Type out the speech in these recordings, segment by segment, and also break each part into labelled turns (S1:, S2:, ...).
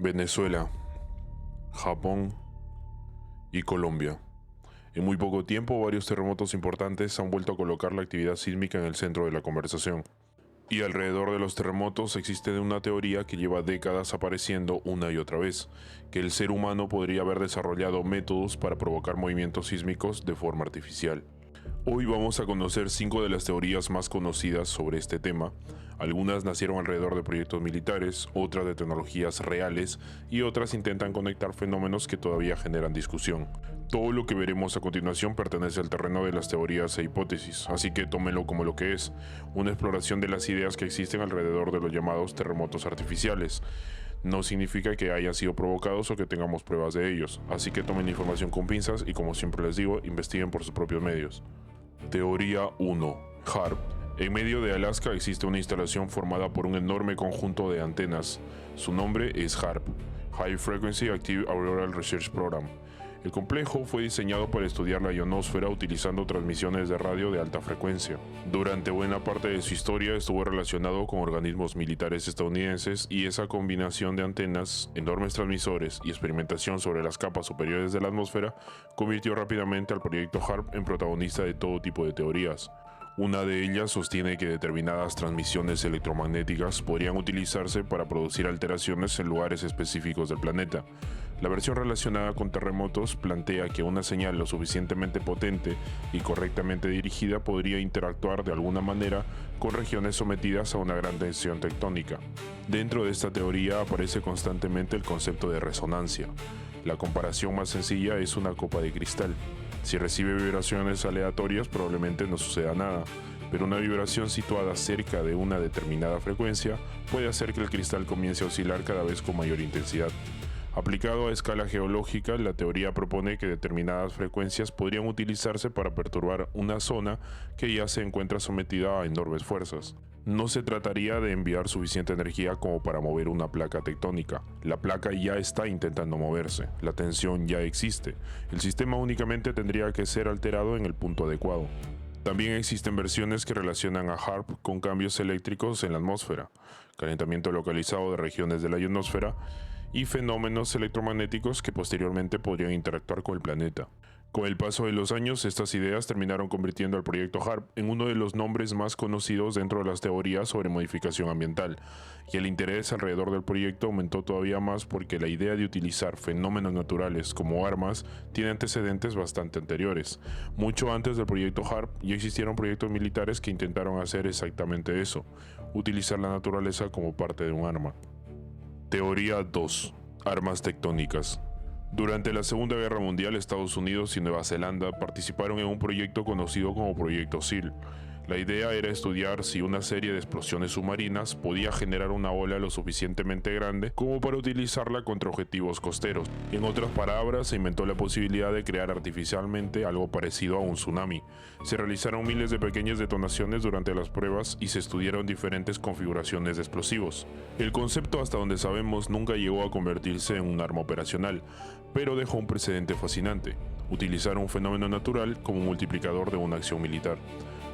S1: Venezuela, Japón y Colombia. En muy poco tiempo, varios terremotos importantes han vuelto a colocar la actividad sísmica en el centro de la conversación. Y alrededor de los terremotos existe una teoría que lleva décadas apareciendo una y otra vez, que el ser humano podría haber desarrollado métodos para provocar movimientos sísmicos de forma artificial. Hoy vamos a conocer 5 de las teorías más conocidas sobre este tema. Algunas nacieron alrededor de proyectos militares, otras de tecnologías reales y otras intentan conectar fenómenos que todavía generan discusión. Todo lo que veremos a continuación pertenece al terreno de las teorías e hipótesis, así que tómenlo como lo que es, una exploración de las ideas que existen alrededor de los llamados terremotos artificiales. No significa que hayan sido provocados o que tengamos pruebas de ellos, así que tomen la información con pinzas y, como siempre les digo, investiguen por sus propios medios. Teoría 1. HAARP. En medio de Alaska existe una instalación formada por un enorme conjunto de antenas. Su nombre es HAARP, High Frequency Active Auroral Research Program. El complejo fue diseñado para estudiar la ionosfera utilizando transmisiones de radio de alta frecuencia. Durante buena parte de su historia estuvo relacionado con organismos militares estadounidenses, y esa combinación de antenas, enormes transmisores y experimentación sobre las capas superiores de la atmósfera convirtió rápidamente al proyecto HAARP en protagonista de todo tipo de teorías. Una de ellas sostiene que determinadas transmisiones electromagnéticas podrían utilizarse para producir alteraciones en lugares específicos del planeta. La versión relacionada con terremotos plantea que una señal lo suficientemente potente y correctamente dirigida podría interactuar de alguna manera con regiones sometidas a una gran tensión tectónica. Dentro de esta teoría aparece constantemente el concepto de resonancia. La comparación más sencilla es una copa de cristal. Si recibe vibraciones aleatorias, probablemente no suceda nada, pero una vibración situada cerca de una determinada frecuencia puede hacer que el cristal comience a oscilar cada vez con mayor intensidad. Aplicado a escala geológica, la teoría propone que determinadas frecuencias podrían utilizarse para perturbar una zona que ya se encuentra sometida a enormes fuerzas. No se trataría de enviar suficiente energía como para mover una placa tectónica. La placa ya está intentando moverse, la tensión ya existe. El sistema únicamente tendría que ser alterado en el punto adecuado. También existen versiones que relacionan a HAARP con cambios eléctricos en la atmósfera, calentamiento localizado de regiones de la ionosfera y fenómenos electromagnéticos que posteriormente podrían interactuar con el planeta. Con el paso de los años, estas ideas terminaron convirtiendo al proyecto HAARP en uno de los nombres más conocidos dentro de las teorías sobre modificación ambiental, y el interés alrededor del proyecto aumentó todavía más porque la idea de utilizar fenómenos naturales como armas tiene antecedentes bastante anteriores. Mucho antes del proyecto HAARP ya existieron proyectos militares que intentaron hacer exactamente eso, utilizar la naturaleza como parte de un arma. Teoría 2. Armas tectónicas. Durante la Segunda Guerra Mundial, Estados Unidos y Nueva Zelanda participaron en un proyecto conocido como Proyecto SEAL. La idea era estudiar si una serie de explosiones submarinas podía generar una ola lo suficientemente grande como para utilizarla contra objetivos costeros. En otras palabras, se inventó la posibilidad de crear artificialmente algo parecido a un tsunami. Se realizaron miles de pequeñas detonaciones durante las pruebas y se estudiaron diferentes configuraciones de explosivos. El concepto, hasta donde sabemos, nunca llegó a convertirse en un arma operacional, pero dejó un precedente fascinante: utilizar un fenómeno natural como multiplicador de una acción militar.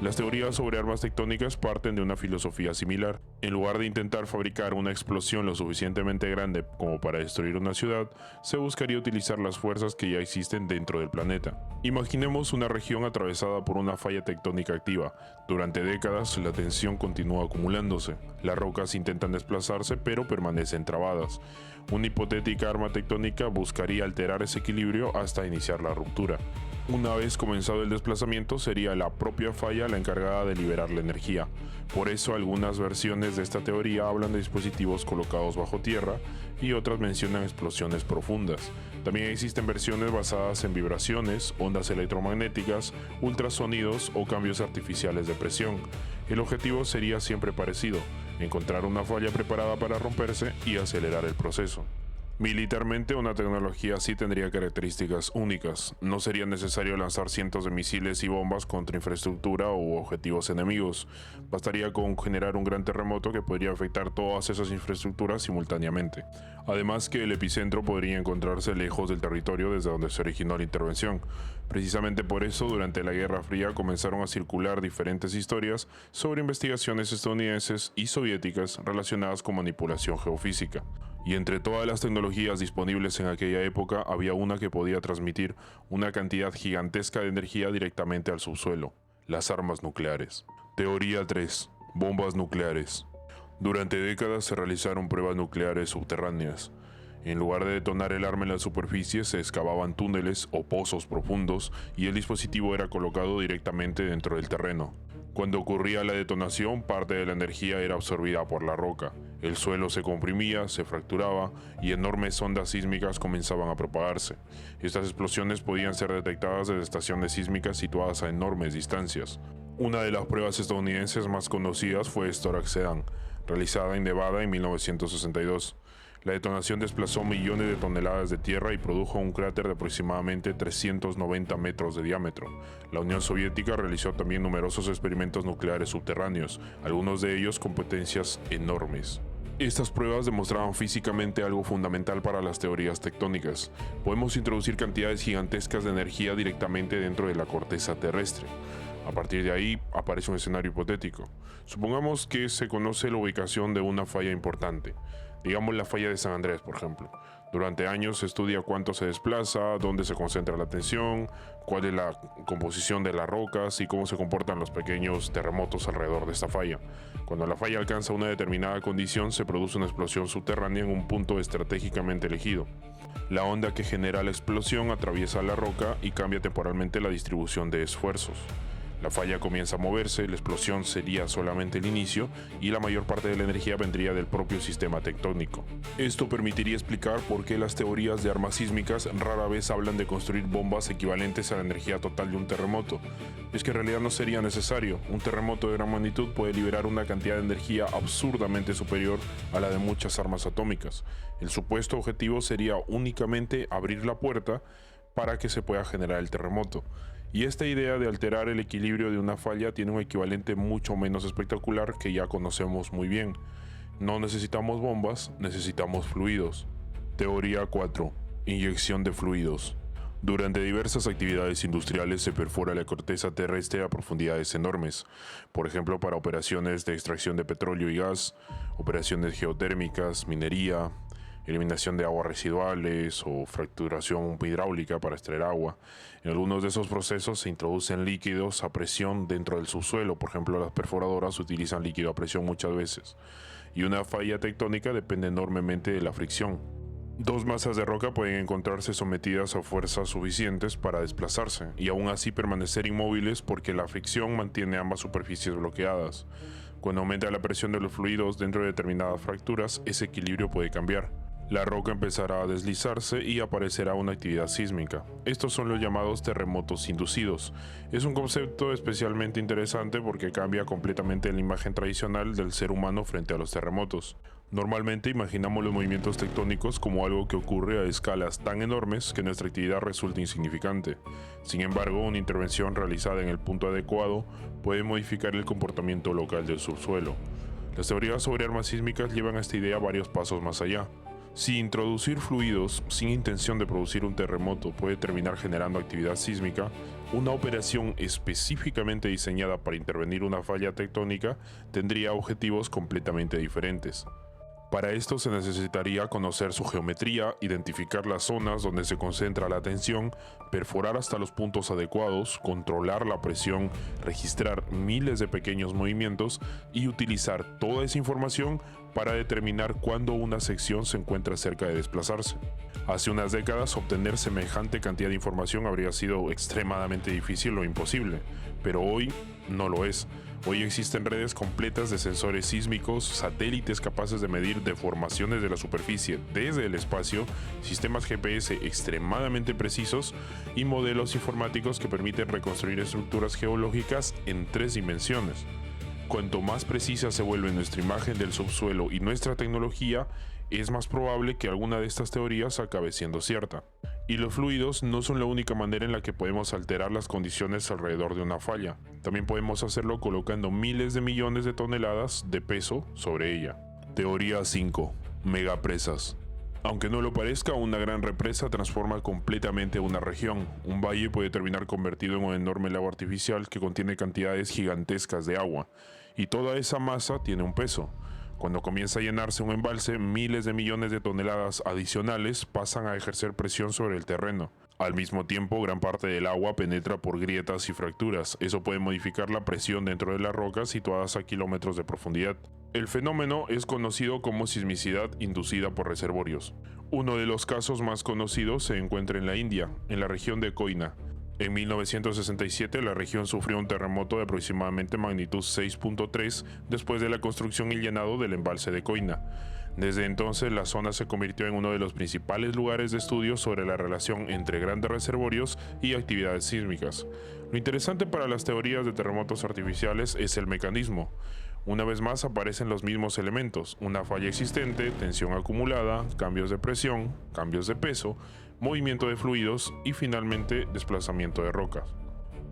S1: Las teorías sobre armas tectónicas parten de una filosofía similar. En lugar de intentar fabricar una explosión lo suficientemente grande como para destruir una ciudad, se buscaría utilizar las fuerzas que ya existen dentro del planeta. Imaginemos una región atravesada por una falla tectónica activa. Durante décadas, la tensión continúa acumulándose. Las rocas intentan desplazarse, pero permanecen trabadas. Una hipotética arma tectónica buscaría alterar ese equilibrio hasta iniciar la ruptura. Una vez comenzado el desplazamiento, sería la propia falla la encargada de liberar la energía. Por eso algunas versiones de esta teoría hablan de dispositivos colocados bajo tierra y otras mencionan explosiones profundas. También existen versiones basadas en vibraciones, ondas electromagnéticas, ultrasonidos o cambios artificiales de presión. El objetivo sería siempre parecido: encontrar una falla preparada para romperse y acelerar el proceso. Militarmente, una tecnología así tendría características únicas. No sería necesario lanzar cientos de misiles y bombas contra infraestructura u objetivos enemigos. Bastaría con generar un gran terremoto que podría afectar todas esas infraestructuras simultáneamente. Además que el epicentro podría encontrarse lejos del territorio desde donde se originó la intervención. Precisamente por eso, durante la Guerra Fría comenzaron a circular diferentes historias sobre investigaciones estadounidenses y soviéticas relacionadas con manipulación geofísica. Y entre todas las tecnologías disponibles en aquella época había una que podía transmitir una cantidad gigantesca de energía directamente al subsuelo: las armas nucleares. Teoría 3. Bombas nucleares. Durante décadas se realizaron pruebas nucleares subterráneas. En lugar de detonar el arma en la superficie, se excavaban túneles o pozos profundos y el dispositivo era colocado directamente dentro del terreno. Cuando ocurría la detonación, parte de la energía era absorbida por la roca. El suelo se comprimía, se fracturaba y enormes ondas sísmicas comenzaban a propagarse. Estas explosiones podían ser detectadas desde estaciones sísmicas situadas a enormes distancias. Una de las pruebas estadounidenses más conocidas fue Storax-Sedan, realizada en Nevada en 1962. La detonación desplazó millones de toneladas de tierra y produjo un cráter de aproximadamente 390 metros de diámetro. La Unión Soviética realizó también numerosos experimentos nucleares subterráneos, algunos de ellos con potencias enormes. Estas pruebas demostraban físicamente algo fundamental para las teorías tectónicas. Podemos introducir cantidades gigantescas de energía directamente dentro de la corteza terrestre. A partir de ahí aparece un escenario hipotético. Supongamos que se conoce la ubicación de una falla importante. Digamos la falla de San Andrés, por ejemplo. Durante años se estudia cuánto se desplaza, dónde se concentra la tensión, cuál es la composición de las rocas y cómo se comportan los pequeños terremotos alrededor de esta falla. Cuando la falla alcanza una determinada condición, se produce una explosión subterránea en un punto estratégicamente elegido. La onda que genera la explosión atraviesa la roca y cambia temporalmente la distribución de esfuerzos. La falla comienza a moverse, la explosión sería solamente el inicio y la mayor parte de la energía vendría del propio sistema tectónico. Esto permitiría explicar por qué las teorías de armas sísmicas rara vez hablan de construir bombas equivalentes a la energía total de un terremoto. Es que en realidad no sería necesario. Un terremoto de gran magnitud puede liberar una cantidad de energía absurdamente superior a la de muchas armas atómicas. El supuesto objetivo sería únicamente abrir la puerta para que se pueda generar el terremoto. Y esta idea de alterar el equilibrio de una falla tiene un equivalente mucho menos espectacular que ya conocemos muy bien. No necesitamos bombas, necesitamos fluidos. Teoría 4. Inyección de fluidos. Durante diversas actividades industriales se perfora la corteza terrestre a profundidades enormes, por ejemplo para operaciones de extracción de petróleo y gas, operaciones geotérmicas, minería, eliminación de aguas residuales o fracturación hidráulica para extraer agua. En algunos de esos procesos se introducen líquidos a presión dentro del subsuelo, por ejemplo las perforadoras utilizan líquido a presión muchas veces, y una falla tectónica depende enormemente de la fricción. Dos masas de roca pueden encontrarse sometidas a fuerzas suficientes para desplazarse y aún así permanecer inmóviles porque la fricción mantiene ambas superficies bloqueadas. Cuando aumenta la presión de los fluidos dentro de determinadas fracturas, ese equilibrio puede cambiar. La roca empezará a deslizarse y aparecerá una actividad sísmica. Estos son los llamados terremotos inducidos. Es un concepto especialmente interesante porque cambia completamente la imagen tradicional del ser humano frente a los terremotos. Normalmente imaginamos los movimientos tectónicos como algo que ocurre a escalas tan enormes que nuestra actividad resulta insignificante. Sin embargo, una intervención realizada en el punto adecuado puede modificar el comportamiento local del subsuelo. Las teorías sobre armas sísmicas llevan a esta idea varios pasos más allá. Si introducir fluidos sin intención de producir un terremoto puede terminar generando actividad sísmica, una operación específicamente diseñada para intervenir una falla tectónica tendría objetivos completamente diferentes. Para esto se necesitaría conocer su geometría, identificar las zonas donde se concentra la tensión, perforar hasta los puntos adecuados, controlar la presión, registrar miles de pequeños movimientos y utilizar toda esa información para determinar cuándo una sección se encuentra cerca de desplazarse. Hace unas décadas obtener semejante cantidad de información habría sido extremadamente difícil o imposible, pero hoy no lo es. Hoy existen redes completas de sensores sísmicos, satélites capaces de medir deformaciones de la superficie desde el espacio, sistemas GPS extremadamente precisos y modelos informáticos que permiten reconstruir estructuras geológicas en 3 dimensiones. Cuanto más precisa se vuelve nuestra imagen del subsuelo y nuestra tecnología, es más probable que alguna de estas teorías acabe siendo cierta. Y los fluidos no son la única manera en la que podemos alterar las condiciones alrededor de una falla. También podemos hacerlo colocando miles de millones de toneladas de peso sobre ella. Teoría 5. Megapresas. Aunque no lo parezca, una gran represa transforma completamente una región. Un valle puede terminar convertido en un enorme lago artificial que contiene cantidades gigantescas de agua. Y toda esa masa tiene un peso. Cuando comienza a llenarse un embalse, miles de millones de toneladas adicionales pasan a ejercer presión sobre el terreno. Al mismo tiempo, gran parte del agua penetra por grietas y fracturas. Eso puede modificar la presión dentro de las rocas situadas a kilómetros de profundidad. El fenómeno es conocido como sismicidad inducida por reservorios. Uno de los casos más conocidos se encuentra en la India, en la región de Koina. En 1967 la región sufrió un terremoto de aproximadamente magnitud 6.3 después de la construcción y llenado del embalse de Koina. Desde entonces la zona se convirtió en uno de los principales lugares de estudio sobre la relación entre grandes reservorios y actividades sísmicas. Lo interesante para las teorías de terremotos artificiales es el mecanismo. Una vez más aparecen los mismos elementos: una falla existente, tensión acumulada, cambios de presión, cambios de peso, movimiento de fluidos y finalmente desplazamiento de rocas.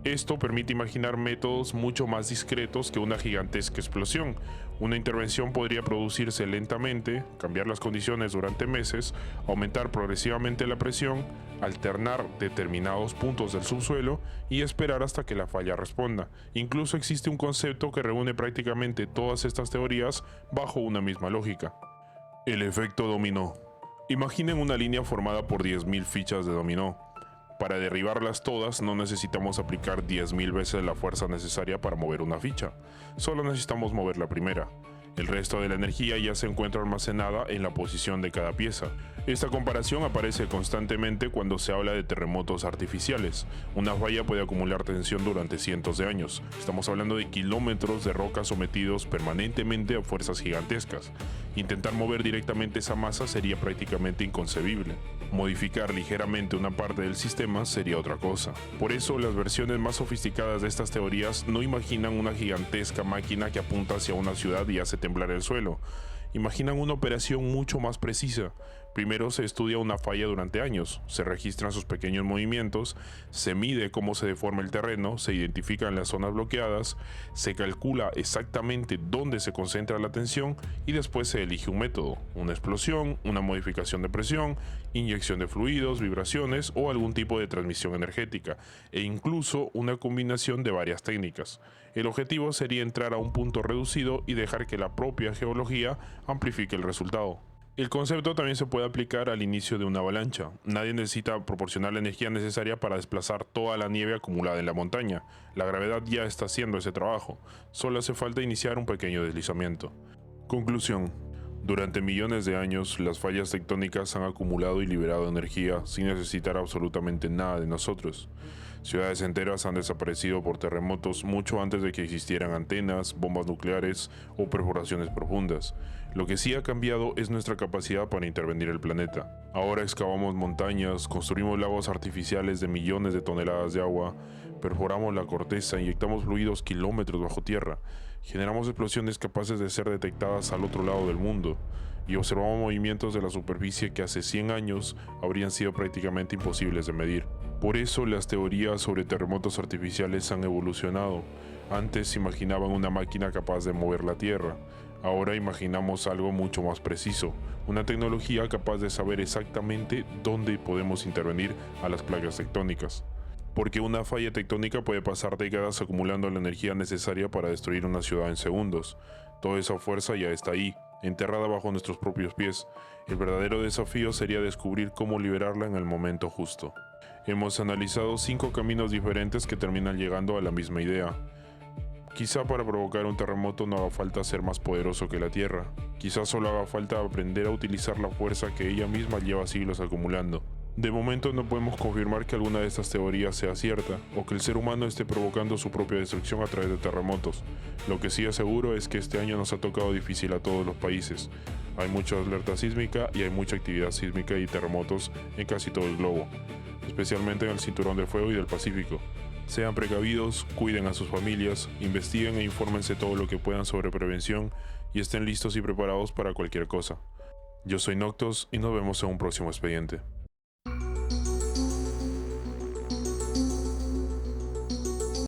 S1: Esto permite imaginar métodos mucho más discretos que una gigantesca explosión. Una intervención podría producirse lentamente, cambiar las condiciones durante meses, aumentar progresivamente la presión, alternar determinados puntos del subsuelo y esperar hasta que la falla responda. Incluso existe un concepto que reúne prácticamente todas estas teorías bajo una misma lógica: el efecto dominó. Imaginen una línea formada por 10.000 fichas de dominó. Para derribarlas todas no necesitamos aplicar 10.000 veces la fuerza necesaria para mover una ficha, solo necesitamos mover la primera. El resto de la energía ya se encuentra almacenada en la posición de cada pieza. Esta comparación aparece constantemente cuando se habla de terremotos artificiales. Una falla puede acumular tensión durante cientos de años. Estamos hablando de kilómetros de roca sometidos permanentemente a fuerzas gigantescas. Intentar mover directamente esa masa sería prácticamente inconcebible. Modificar ligeramente una parte del sistema sería otra cosa. Por eso, las versiones más sofisticadas de estas teorías no imaginan una gigantesca máquina que apunta hacia una ciudad y hace temblar el suelo. Imaginan una operación mucho más precisa. Primero se estudia una falla durante años, se registran sus pequeños movimientos, se mide cómo se deforma el terreno, se identifican las zonas bloqueadas, se calcula exactamente dónde se concentra la tensión y después se elige un método: una explosión, una modificación de presión, inyección de fluidos, vibraciones o algún tipo de transmisión energética, e incluso una combinación de varias técnicas. El objetivo sería entrar a un punto reducido y dejar que la propia geología amplifique el resultado. El concepto también se puede aplicar al inicio de una avalancha. Nadie necesita proporcionar la energía necesaria para desplazar toda la nieve acumulada en la montaña. La gravedad ya está haciendo ese trabajo. Solo hace falta iniciar un pequeño deslizamiento. Conclusión. Durante millones de años, las fallas tectónicas han acumulado y liberado energía sin necesitar absolutamente nada de nosotros. Ciudades enteras han desaparecido por terremotos mucho antes de que existieran antenas, bombas nucleares o perforaciones profundas. Lo que sí ha cambiado es nuestra capacidad para intervenir el planeta. Ahora excavamos montañas, construimos lagos artificiales de millones de toneladas de agua, perforamos la corteza, inyectamos fluidos kilómetros bajo tierra, generamos explosiones capaces de ser detectadas al otro lado del mundo, y observamos movimientos de la superficie que hace 100 años habrían sido prácticamente imposibles de medir. Por eso las teorías sobre terremotos artificiales han evolucionado. Antes imaginaban una máquina capaz de mover la Tierra. Ahora imaginamos algo mucho más preciso, una tecnología capaz de saber exactamente dónde podemos intervenir a las placas tectónicas. Porque una falla tectónica puede pasar décadas acumulando la energía necesaria para destruir una ciudad en segundos. Toda esa fuerza ya está ahí, enterrada bajo nuestros propios pies. El verdadero desafío sería descubrir cómo liberarla en el momento justo. Hemos analizado 5 caminos diferentes que terminan llegando a la misma idea. Quizá para provocar un terremoto no haga falta ser más poderoso que la Tierra. Quizá solo haga falta aprender a utilizar la fuerza que ella misma lleva siglos acumulando. De momento no podemos confirmar que alguna de estas teorías sea cierta, o que el ser humano esté provocando su propia destrucción a través de terremotos. Lo que sí es seguro es que este año nos ha tocado difícil a todos los países. Hay mucha alerta sísmica y hay mucha actividad sísmica y terremotos en casi todo el globo, especialmente en el Cinturón de Fuego y del Pacífico. Sean precavidos, cuiden a sus familias, investiguen e infórmense todo lo que puedan sobre prevención y estén listos y preparados para cualquier cosa. Yo soy Noctos y nos vemos en un próximo expediente.